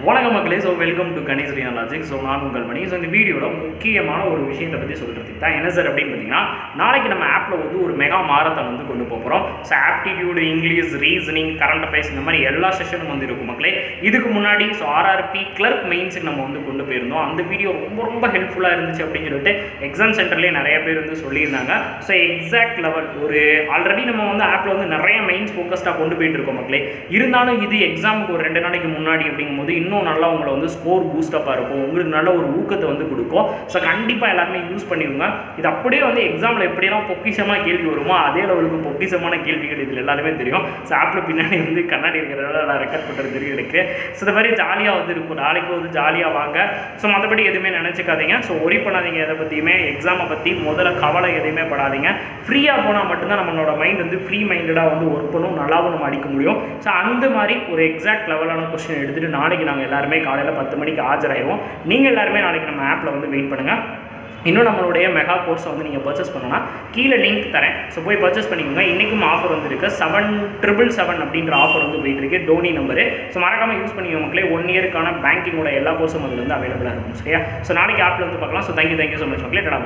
வணக்கம் மக்களே. So welcome to kaneeshreenalogics. So நான் உங்கள் மணி. ஸோ இந்த வீடியோவில் முக்கியமான ஒரு விஷயத்தை பற்றி சொல்கிறதுக்கு தான் என்ன சார் அப்படின்னு பார்த்தீங்கன்னா, நாளைக்கு நம்ம ஆப்பில் வந்து ஒரு மெகா மாரத்தான் வந்து கொண்டு போகிறோம். So aptitude, English, reasoning, current affairs இந்த மாதிரி எல்லா செஷனும் வந்து இருக்கும் மக்களே. இதுக்கு முன்னாடி ஸோ ஆர்ஆர்பி கிளர்க் மெயின்ஸுக்கு நம்ம வந்து கொண்டு போயிருந்தோம். அந்த வீடியோ ரொம்ப ஹெல்ப்ஃபுல்லாக இருந்துச்சு அப்படின்னு சொல்லிட்டு எக்ஸாம் சென்டர்லேயே நிறைய பேர் வந்து சொல்லியிருந்தாங்க. ஸோ எக்ஸாக்ட் லெவல் ஒரு ஆல்ரெடி நம்ம வந்து ஆப்பில் வந்து நிறைய மெயின்ஸ் ஃபோக்கஸ்டாக கொண்டு போயிட்டு இருக்கோம் மக்களே. இருந்தாலும் இது எக்ஸாமுக்கு ஒரு 2 நாளைக்கு முன்னாடி அப்படிங்கும்போது இன்னும் நல்லா உங்களை வந்து ஸ்கோர் பூஸ்டப்பாக இருக்கும், உங்களுக்கு நல்ல ஒரு ஊக்கத்தை வந்து கொடுக்கும். ஸோ கண்டிப்பாக எல்லாருமே யூஸ் பண்ணிக்கோங்க. இது அப்படியே வந்து எக்ஸாமில் எப்படியெல்லாம் பொக்கிஷமாக கேள்வி வருமோ அதே லெவலுக்கு பொக்கிஷமான கேள்விகள் இதில் எல்லாருமே தெரியும். ஸோ ஆப்பில் பின்னாடி வந்து கண்ணாடி இருக்கிறதால நான் ரெக்கார்ட் பண்ணுறது தெரியும் எனக்கு. ஸோ இந்த மாதிரி ஜாலியாக வந்து இருக்கும். நாளைக்கு வந்து ஜாலியாக வாங்க. ஸோ மற்றபடி எதுவுமே நினச்சிக்காதீங்க. ஸோ ஒரி பண்ணாதீங்க எதை பற்றியுமே. எக்ஸாமை பற்றி முதல்ல கவலை எதையுமே படாதீங்க. ஃப்ரீயாக போனால் மட்டும்தான் நம்மளோட மைண்ட் வந்து ஃப்ரீ மைண்டடாக வந்து ஒர்க் பண்ணும், நல்லாவும் நம்ம அடிக்க முடியும். ஸோ அந்த மாதிரி ஒரு எக்ஸாக்ட் லெவலான கொஸ்டின் எடுத்துகிட்டு நாளைக்கு நாங்கள் எல்லாருமே காலையில் 10 மணிக்கு ஆஜராயிடுவோம். நீங்கள் எல்லாருமே நாளைக்கு நம்ம ஆப்பில் வந்து வெயிட் பண்ணுங்கள். இன்னும் நம்மளுடைய மெகா கோர்ஸை வந்து நீங்கள் பர்ச்சேஸ் பண்ணணும்னா கீழே லிங்க் தரேன். ஸோ போய் பர்ச்சேஸ் பண்ணிக்கோங்க. இன்றைக்கும் ஆஃபர் வந்துருக்கு. 7777 அப்படின்ற ஆஃபர் வந்து போயிட்டுருக்கு, டோனி நம்பரு. ஸோ மறக்காமல் யூஸ் பண்ணிக்கோங்க மக்களே. 1 இயருக்கான பேங்கிங்கோட எல்லா கோர்ஸும் அதில் வந்து அவைலபிளாக இருக்கும். சரியா? ஸோ நாளைக்கு ஆப்பில் வந்து பார்க்கலாம். ஸோ தேங்க்யூ ஸோ மச் மக்களே. டடா.